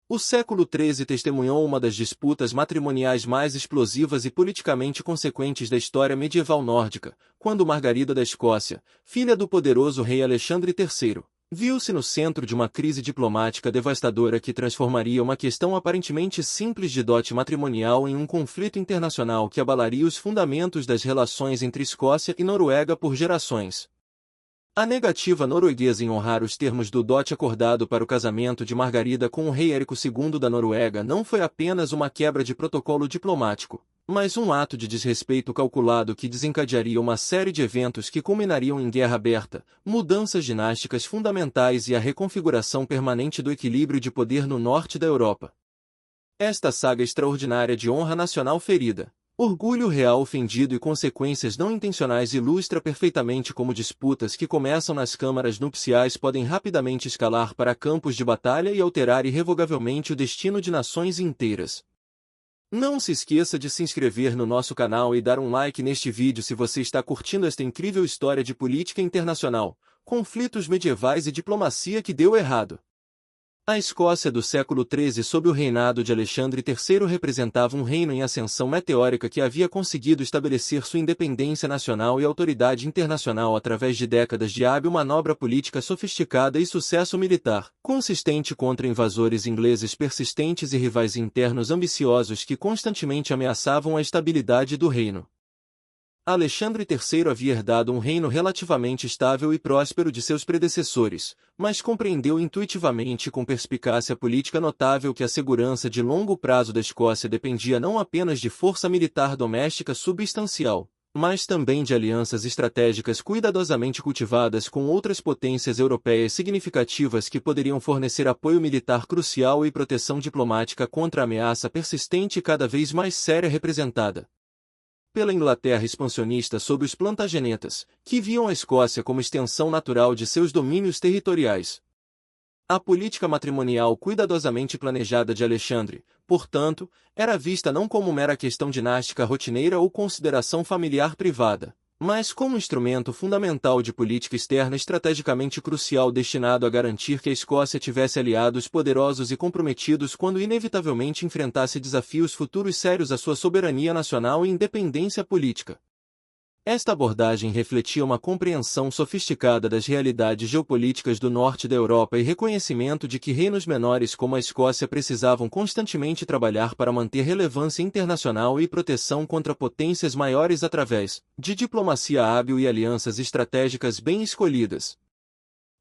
O século XIII testemunhou uma das disputas matrimoniais mais explosivas e politicamente consequentes da história medieval nórdica, quando Margarida da Escócia, filha do poderoso rei Alexandre III, viu-se no centro de uma crise diplomática devastadora que transformaria uma questão aparentemente simples de dote matrimonial em um conflito internacional que abalaria os fundamentos das relações entre Escócia e Noruega por gerações. A negativa norueguesa em honrar os termos do dote acordado para o casamento de Margarida com o rei Érico II da Noruega não foi apenas uma quebra de protocolo diplomático, mas um ato de desrespeito calculado que desencadearia uma série de eventos que culminariam em guerra aberta, mudanças dinásticas fundamentais e a reconfiguração permanente do equilíbrio de poder no norte da Europa. Esta saga extraordinária de honra nacional ferida, orgulho real ofendido e consequências não intencionais ilustra perfeitamente como disputas que começam nas câmaras nupciais podem rapidamente escalar para campos de batalha e alterar irrevogavelmente o destino de nações inteiras. Não se esqueça de se inscrever no nosso canal e dar um like neste vídeo se você está curtindo esta incrível história de política internacional, conflitos medievais e diplomacia que deu errado. A Escócia do século XIII sob o reinado de Alexandre III representava um reino em ascensão meteórica que havia conseguido estabelecer sua independência nacional e autoridade internacional através de décadas de hábil manobra política sofisticada e sucesso militar, consistente contra invasores ingleses persistentes e rivais internos ambiciosos que constantemente ameaçavam a estabilidade do reino. Alexandre III havia herdado um reino relativamente estável e próspero de seus predecessores, mas compreendeu intuitivamente e com perspicácia política notável que a segurança de longo prazo da Escócia dependia não apenas de força militar doméstica substancial, mas também de alianças estratégicas cuidadosamente cultivadas com outras potências europeias significativas que poderiam fornecer apoio militar crucial e proteção diplomática contra a ameaça persistente e cada vez mais séria representada pela Inglaterra expansionista sob os Plantagenetas, que viam a Escócia como extensão natural de seus domínios territoriais. A política matrimonial cuidadosamente planejada de Alexandre, portanto, era vista não como mera questão dinástica rotineira ou consideração familiar privada, mas como instrumento fundamental de política externa estrategicamente crucial destinado a garantir que a Escócia tivesse aliados poderosos e comprometidos quando inevitavelmente enfrentasse desafios futuros sérios à sua soberania nacional e independência política. Esta abordagem refletia uma compreensão sofisticada das realidades geopolíticas do norte da Europa e reconhecimento de que reinos menores como a Escócia precisavam constantemente trabalhar para manter relevância internacional e proteção contra potências maiores através de diplomacia hábil e alianças estratégicas bem escolhidas.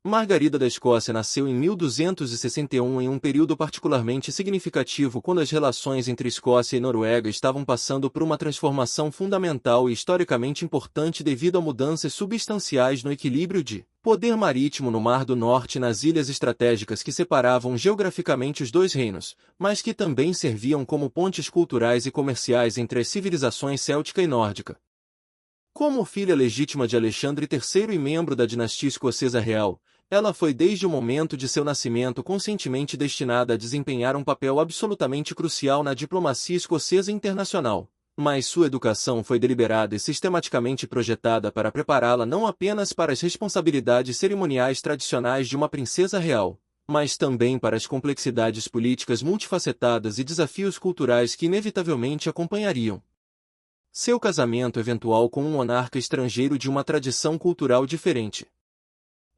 Margarida da Escócia nasceu em 1261 em um período particularmente significativo quando as relações entre Escócia e Noruega estavam passando por uma transformação fundamental e historicamente importante devido a mudanças substanciais no equilíbrio de poder marítimo no Mar do Norte e nas ilhas estratégicas que separavam geograficamente os dois reinos, mas que também serviam como pontes culturais e comerciais entre as civilizações céltica e nórdica. Como filha legítima de Alexandre III e membro da dinastia escocesa real, ela foi desde o momento de seu nascimento conscientemente destinada a desempenhar um papel absolutamente crucial na diplomacia escocesa internacional, mas sua educação foi deliberada e sistematicamente projetada para prepará-la não apenas para as responsabilidades cerimoniais tradicionais de uma princesa real, mas também para as complexidades políticas multifacetadas e desafios culturais que inevitavelmente acompanhariam seu casamento eventual com um monarca estrangeiro de uma tradição cultural diferente.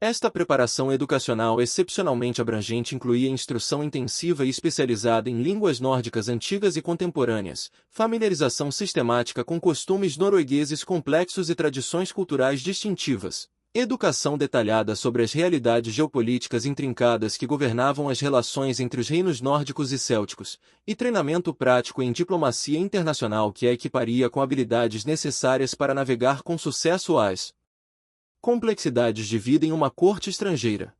Esta preparação educacional excepcionalmente abrangente incluía instrução intensiva e especializada em línguas nórdicas antigas e contemporâneas, familiarização sistemática com costumes noruegueses complexos e tradições culturais distintivas, educação detalhada sobre as realidades geopolíticas intrincadas que governavam as relações entre os reinos nórdicos e célticos, e treinamento prático em diplomacia internacional que a equiparia com habilidades necessárias para navegar com sucesso as complexidades de vida em uma corte estrangeira.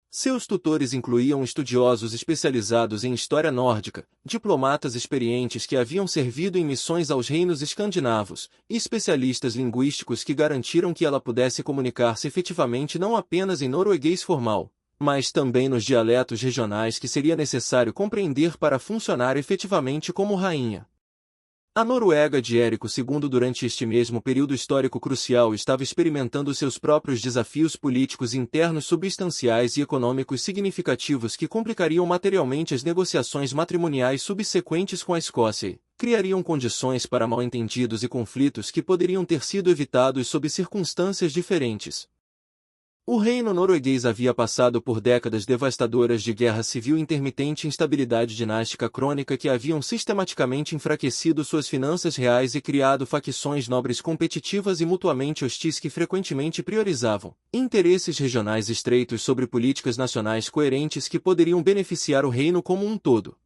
Seus tutores incluíam estudiosos especializados em história nórdica, diplomatas experientes que haviam servido em missões aos reinos escandinavos, e especialistas linguísticos que garantiram que ela pudesse comunicar-se efetivamente não apenas em norueguês formal, mas também nos dialetos regionais que seria necessário compreender para funcionar efetivamente como rainha. A Noruega de Érico II durante este mesmo período histórico crucial estava experimentando seus próprios desafios políticos internos substanciais e econômicos significativos que complicariam materialmente as negociações matrimoniais subsequentes com a Escócia e criariam condições para mal-entendidos e conflitos que poderiam ter sido evitados sob circunstâncias diferentes. O reino norueguês havia passado por décadas devastadoras de guerra civil intermitente e instabilidade dinástica crônica que haviam sistematicamente enfraquecido suas finanças reais e criado facções nobres competitivas e mutuamente hostis que frequentemente priorizavam interesses regionais estreitos sobre políticas nacionais coerentes que poderiam beneficiar o reino como um todo.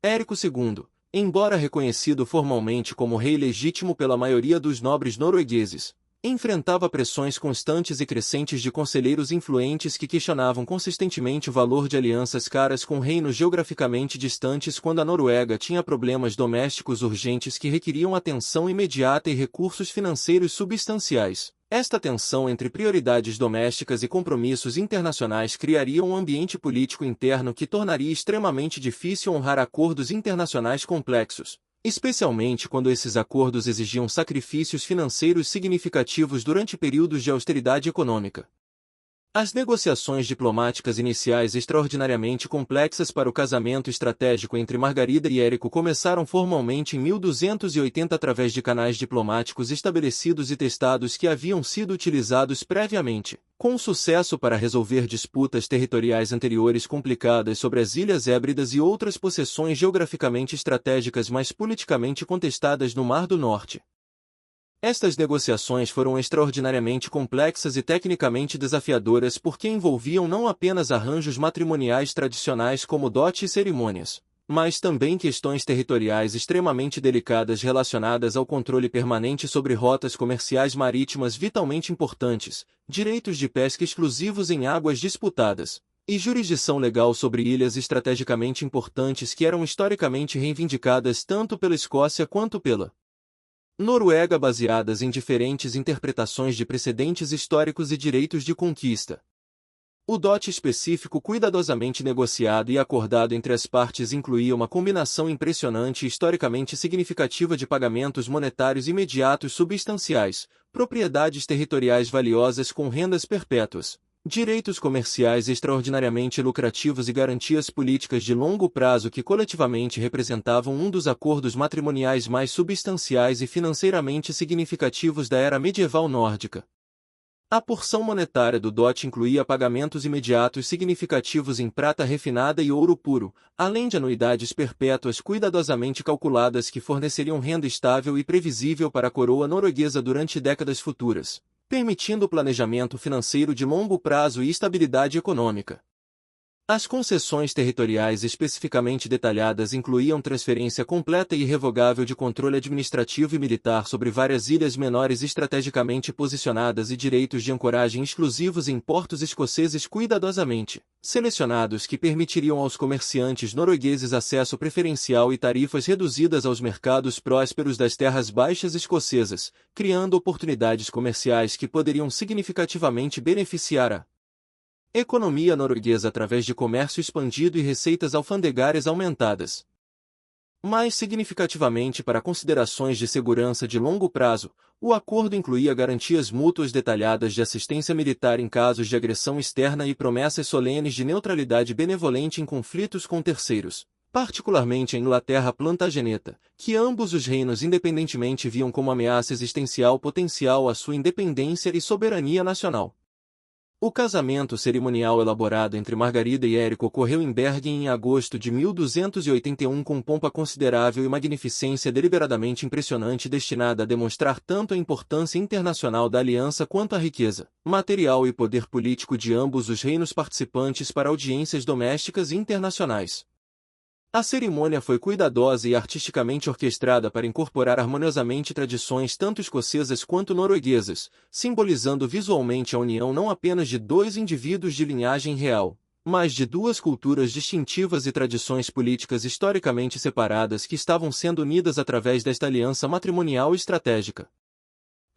Érico II, embora reconhecido formalmente como rei legítimo pela maioria dos nobres noruegueses, enfrentava pressões constantes e crescentes de conselheiros influentes que questionavam consistentemente o valor de alianças caras com reinos geograficamente distantes quando a Noruega tinha problemas domésticos urgentes que requeriam atenção imediata e recursos financeiros substanciais. Esta tensão entre prioridades domésticas e compromissos internacionais criaria um ambiente político interno que tornaria extremamente difícil honrar acordos internacionais complexos, especialmente quando esses acordos exigiam sacrifícios financeiros significativos durante períodos de austeridade econômica. As negociações diplomáticas iniciais extraordinariamente complexas para o casamento estratégico entre Margarida e Érico começaram formalmente em 1280 através de canais diplomáticos estabelecidos e testados que haviam sido utilizados previamente, com sucesso para resolver disputas territoriais anteriores complicadas sobre as Ilhas Hébridas e outras possessões geograficamente estratégicas mas politicamente contestadas no Mar do Norte. Estas negociações foram extraordinariamente complexas e tecnicamente desafiadoras porque envolviam não apenas arranjos matrimoniais tradicionais como dote e cerimônias, mas também questões territoriais extremamente delicadas relacionadas ao controle permanente sobre rotas comerciais marítimas vitalmente importantes, direitos de pesca exclusivos em águas disputadas, e jurisdição legal sobre ilhas estrategicamente importantes que eram historicamente reivindicadas tanto pela Escócia quanto pela Noruega baseadas em diferentes interpretações de precedentes históricos e direitos de conquista. O dote específico cuidadosamente negociado e acordado entre as partes incluía uma combinação impressionante e historicamente significativa de pagamentos monetários imediatos substanciais, propriedades territoriais valiosas com rendas perpétuas, direitos comerciais extraordinariamente lucrativos e garantias políticas de longo prazo que coletivamente representavam um dos acordos matrimoniais mais substanciais e financeiramente significativos da era medieval nórdica. A porção monetária do dote incluía pagamentos imediatos significativos em prata refinada e ouro puro, além de anuidades perpétuas cuidadosamente calculadas que forneceriam renda estável e previsível para a coroa norueguesa durante décadas futuras, permitindo planejamento financeiro de longo prazo e estabilidade econômica. As concessões territoriais especificamente detalhadas incluíam transferência completa e irrevogável de controle administrativo e militar sobre várias ilhas menores estrategicamente posicionadas e direitos de ancoragem exclusivos em portos escoceses cuidadosamente selecionados que permitiriam aos comerciantes noruegueses acesso preferencial e tarifas reduzidas aos mercados prósperos das terras baixas escocesas, criando oportunidades comerciais que poderiam significativamente beneficiar a economia norueguesa através de comércio expandido e receitas alfandegárias aumentadas. Mais significativamente para considerações de segurança de longo prazo, o acordo incluía garantias mútuas detalhadas de assistência militar em casos de agressão externa e promessas solenes de neutralidade benevolente em conflitos com terceiros, particularmente a Inglaterra Plantageneta, que ambos os reinos independentemente viam como ameaça existencial potencial à sua independência e soberania nacional. O casamento cerimonial elaborado entre Margarida e Érico ocorreu em Bergen em agosto de 1281 com pompa considerável e magnificência deliberadamente impressionante destinada a demonstrar tanto a importância internacional da aliança quanto a riqueza material e poder político de ambos os reinos participantes para audiências domésticas e internacionais. A cerimônia foi cuidadosa e artisticamente orquestrada para incorporar harmoniosamente tradições tanto escocesas quanto norueguesas, simbolizando visualmente a união não apenas de dois indivíduos de linhagem real, mas de duas culturas distintivas e tradições políticas historicamente separadas que estavam sendo unidas através desta aliança matrimonial estratégica.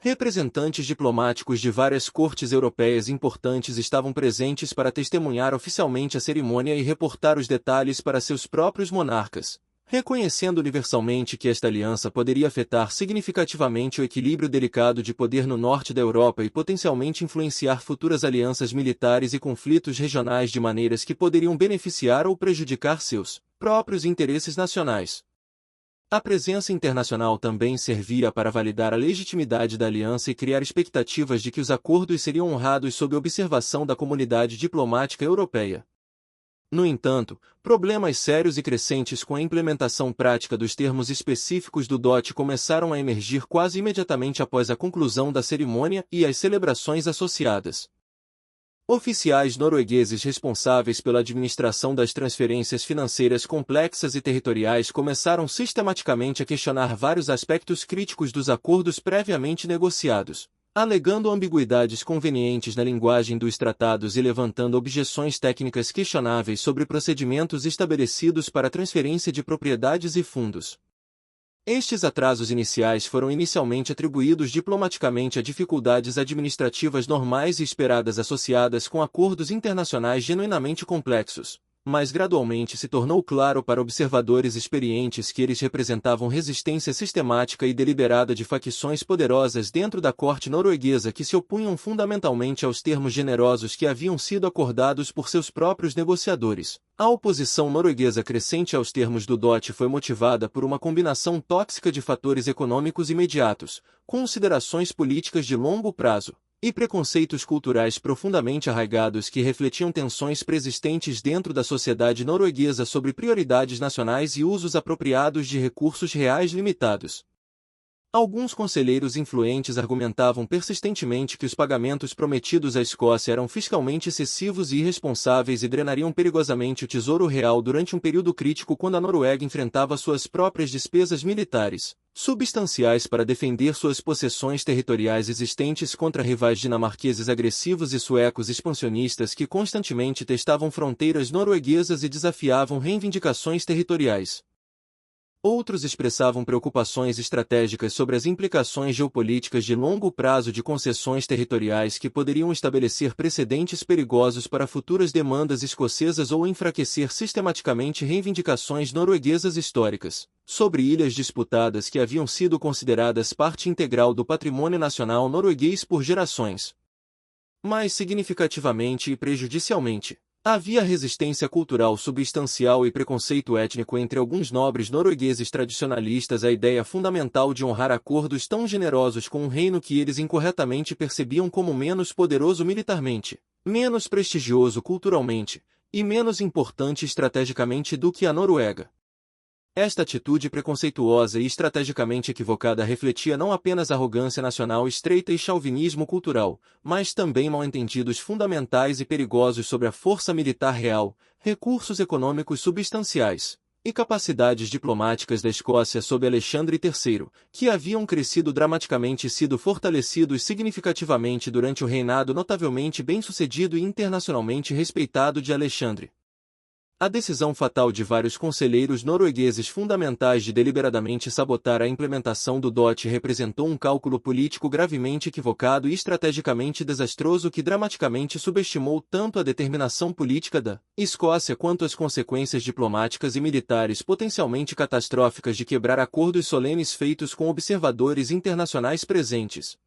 Representantes diplomáticos de várias cortes europeias importantes estavam presentes para testemunhar oficialmente a cerimônia e reportar os detalhes para seus próprios monarcas, reconhecendo universalmente que esta aliança poderia afetar significativamente o equilíbrio delicado de poder no norte da Europa e potencialmente influenciar futuras alianças militares e conflitos regionais de maneiras que poderiam beneficiar ou prejudicar seus próprios interesses nacionais. A presença internacional também servia para validar a legitimidade da aliança e criar expectativas de que os acordos seriam honrados sob observação da comunidade diplomática europeia. No entanto, problemas sérios e crescentes com a implementação prática dos termos específicos do DOT começaram a emergir quase imediatamente após a conclusão da cerimônia e as celebrações associadas. Oficiais noruegueses responsáveis pela administração das transferências financeiras complexas e territoriais começaram sistematicamente a questionar vários aspectos críticos dos acordos previamente negociados, alegando ambiguidades convenientes na linguagem dos tratados e levantando objeções técnicas questionáveis sobre procedimentos estabelecidos para a transferência de propriedades e fundos. Estes atrasos iniciais foram inicialmente atribuídos diplomaticamente a dificuldades administrativas normais e esperadas associadas com acordos internacionais genuinamente complexos, mas gradualmente se tornou claro para observadores experientes que eles representavam resistência sistemática e deliberada de facções poderosas dentro da corte norueguesa que se opunham fundamentalmente aos termos generosos que haviam sido acordados por seus próprios negociadores. A oposição norueguesa crescente aos termos do DOT foi motivada por uma combinação tóxica de fatores econômicos imediatos, considerações políticas de longo prazo e preconceitos culturais profundamente arraigados que refletiam tensões persistentes dentro da sociedade norueguesa sobre prioridades nacionais e usos apropriados de recursos reais limitados. Alguns conselheiros influentes argumentavam persistentemente que os pagamentos prometidos à Escócia eram fiscalmente excessivos e irresponsáveis e drenariam perigosamente o tesouro real durante um período crítico quando a Noruega enfrentava suas próprias despesas militares, substanciais para defender suas possessões territoriais existentes contra rivais dinamarqueses agressivos e suecos expansionistas que constantemente testavam fronteiras norueguesas e desafiavam reivindicações territoriais. Outros expressavam preocupações estratégicas sobre as implicações geopolíticas de longo prazo de concessões territoriais que poderiam estabelecer precedentes perigosos para futuras demandas escocesas ou enfraquecer sistematicamente reivindicações norueguesas históricas, sobre ilhas disputadas que haviam sido consideradas parte integral do patrimônio nacional norueguês por gerações. Mais significativamente e prejudicialmente, havia resistência cultural substancial e preconceito étnico entre alguns nobres noruegueses tradicionalistas à ideia fundamental de honrar acordos tão generosos com um reino que eles incorretamente percebiam como menos poderoso militarmente, menos prestigioso culturalmente e menos importante estrategicamente do que a Noruega. Esta atitude preconceituosa e estrategicamente equivocada refletia não apenas arrogância nacional estreita e chauvinismo cultural, mas também mal-entendidos fundamentais e perigosos sobre a força militar real, recursos econômicos substanciais e capacidades diplomáticas da Escócia sob Alexandre III, que haviam crescido dramaticamente e sido fortalecidos significativamente durante o reinado notavelmente bem-sucedido e internacionalmente respeitado de Alexandre. A decisão fatal de vários conselheiros noruegueses fundamentais de deliberadamente sabotar a implementação do DOT representou um cálculo político gravemente equivocado e estrategicamente desastroso que dramaticamente subestimou tanto a determinação política da Escócia quanto as consequências diplomáticas e militares potencialmente catastróficas de quebrar acordos solenes feitos com observadores internacionais presentes.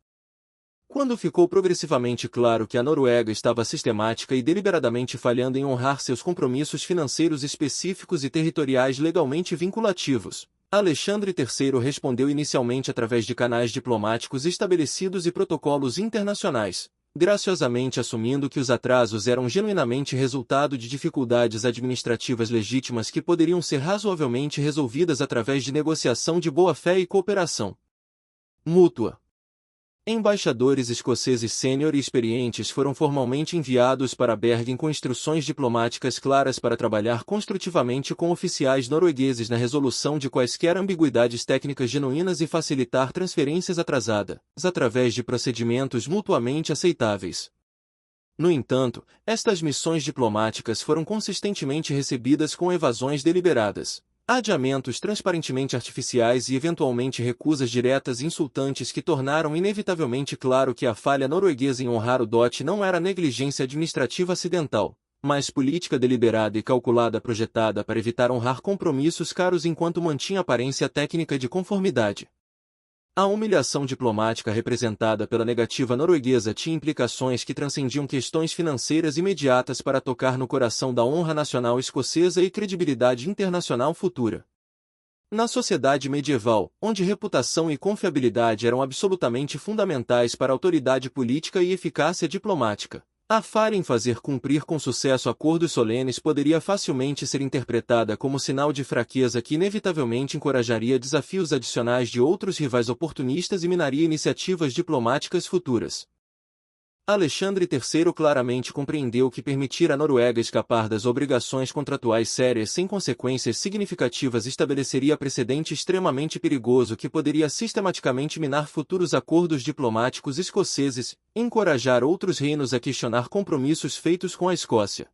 Quando ficou progressivamente claro que a Noruega estava sistemática e deliberadamente falhando em honrar seus compromissos financeiros específicos e territoriais legalmente vinculativos, Alexandre III respondeu inicialmente através de canais diplomáticos estabelecidos e protocolos internacionais, graciosamente assumindo que os atrasos eram genuinamente resultado de dificuldades administrativas legítimas que poderiam ser razoavelmente resolvidas através de negociação de boa-fé e cooperação mútua. Embaixadores escoceses sênior e experientes foram formalmente enviados para Bergen com instruções diplomáticas claras para trabalhar construtivamente com oficiais noruegueses na resolução de quaisquer ambiguidades técnicas genuínas e facilitar transferências atrasadas, através de procedimentos mutuamente aceitáveis. No entanto, estas missões diplomáticas foram consistentemente recebidas com evasões deliberadas, adiamentos transparentemente artificiais e eventualmente recusas diretas insultantes que tornaram inevitavelmente claro que a falha norueguesa em honrar o DOT não era negligência administrativa acidental, mas política deliberada e calculada projetada para evitar honrar compromissos caros enquanto mantinha aparência técnica de conformidade. A humilhação diplomática representada pela negativa norueguesa tinha implicações que transcendiam questões financeiras imediatas para tocar no coração da honra nacional escocesa e credibilidade internacional futura. Na sociedade medieval, onde reputação e confiabilidade eram absolutamente fundamentais para a autoridade política e eficácia diplomática, a falha em fazer cumprir com sucesso acordos solenes poderia facilmente ser interpretada como sinal de fraqueza que inevitavelmente encorajaria desafios adicionais de outros rivais oportunistas e minaria iniciativas diplomáticas futuras. Alexandre III claramente compreendeu que permitir à Noruega escapar das obrigações contratuais sérias sem consequências significativas estabeleceria precedente extremamente perigoso que poderia sistematicamente minar futuros acordos diplomáticos escoceses e encorajar outros reinos a questionar compromissos feitos com a Escócia.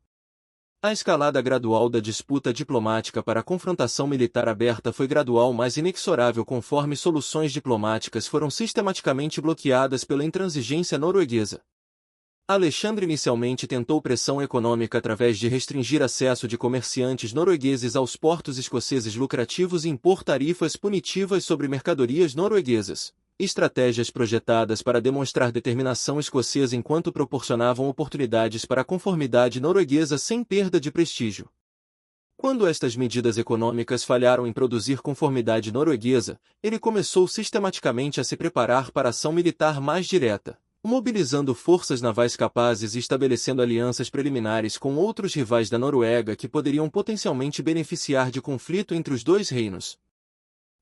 A escalada gradual da disputa diplomática para a confrontação militar aberta foi gradual mas inexorável conforme soluções diplomáticas foram sistematicamente bloqueadas pela intransigência norueguesa. Alexandre inicialmente tentou pressão econômica através de restringir acesso de comerciantes noruegueses aos portos escoceses lucrativos e impor tarifas punitivas sobre mercadorias norueguesas, estratégias projetadas para demonstrar determinação escocesa enquanto proporcionavam oportunidades para a conformidade norueguesa sem perda de prestígio. Quando estas medidas econômicas falharam em produzir conformidade norueguesa, ele começou sistematicamente a se preparar para ação militar mais direta, mobilizando forças navais capazes e estabelecendo alianças preliminares com outros rivais da Noruega que poderiam potencialmente beneficiar de conflito entre os dois reinos.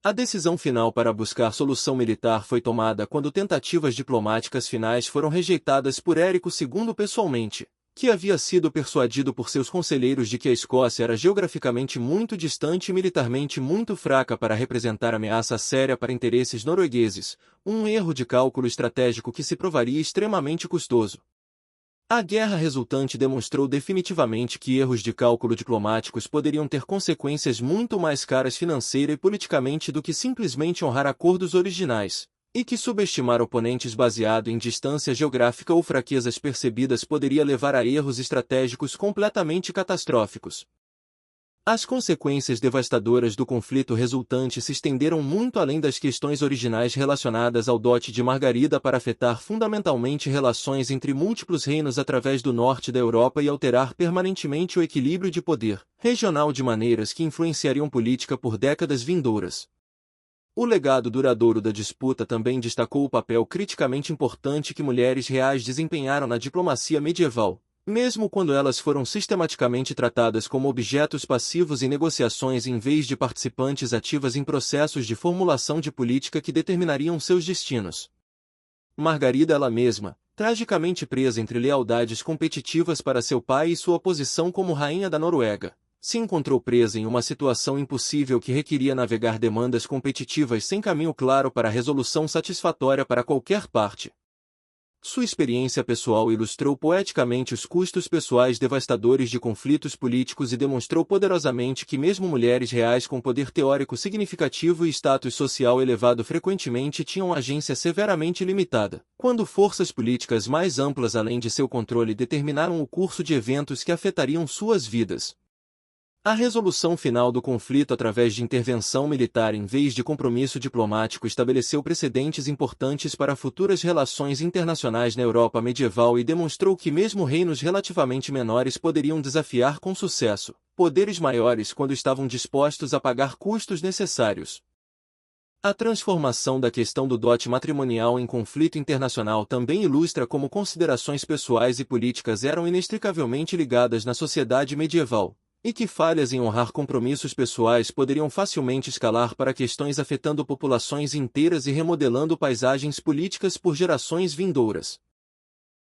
A decisão final para buscar solução militar foi tomada quando tentativas diplomáticas finais foram rejeitadas por Érico II pessoalmente, que havia sido persuadido por seus conselheiros de que a Escócia era geograficamente muito distante e militarmente muito fraca para representar ameaça séria para interesses noruegueses, um erro de cálculo estratégico que se provaria extremamente custoso. A guerra resultante demonstrou definitivamente que erros de cálculo diplomáticos poderiam ter consequências muito mais caras financeira e politicamente do que simplesmente honrar acordos originais, e que subestimar oponentes baseado em distância geográfica ou fraquezas percebidas poderia levar a erros estratégicos completamente catastróficos. As consequências devastadoras do conflito resultante se estenderam muito além das questões originais relacionadas ao dote de Margarida para afetar fundamentalmente relações entre múltiplos reinos através do norte da Europa e alterar permanentemente o equilíbrio de poder regional de maneiras que influenciariam política por décadas vindouras. O legado duradouro da disputa também destacou o papel criticamente importante que mulheres reais desempenharam na diplomacia medieval, mesmo quando elas foram sistematicamente tratadas como objetos passivos em negociações em vez de participantes ativas em processos de formulação de política que determinariam seus destinos. Margarida ela mesma, tragicamente presa entre lealdades competitivas para seu pai e sua posição como rainha da Noruega, se encontrou presa em uma situação impossível que requeria navegar demandas competitivas sem caminho claro para resolução satisfatória para qualquer parte. Sua experiência pessoal ilustrou poeticamente os custos pessoais devastadores de conflitos políticos e demonstrou poderosamente que mesmo mulheres reais com poder teórico significativo e status social elevado frequentemente tinham agência severamente limitada, quando forças políticas mais amplas além de seu controle determinaram o curso de eventos que afetariam suas vidas. A resolução final do conflito através de intervenção militar em vez de compromisso diplomático estabeleceu precedentes importantes para futuras relações internacionais na Europa medieval e demonstrou que mesmo reinos relativamente menores poderiam desafiar com sucesso poderes maiores quando estavam dispostos a pagar custos necessários. A transformação da questão do dote matrimonial em conflito internacional também ilustra como considerações pessoais e políticas eram inextricavelmente ligadas na sociedade medieval, e que falhas em honrar compromissos pessoais poderiam facilmente escalar para questões afetando populações inteiras e remodelando paisagens políticas por gerações vindouras.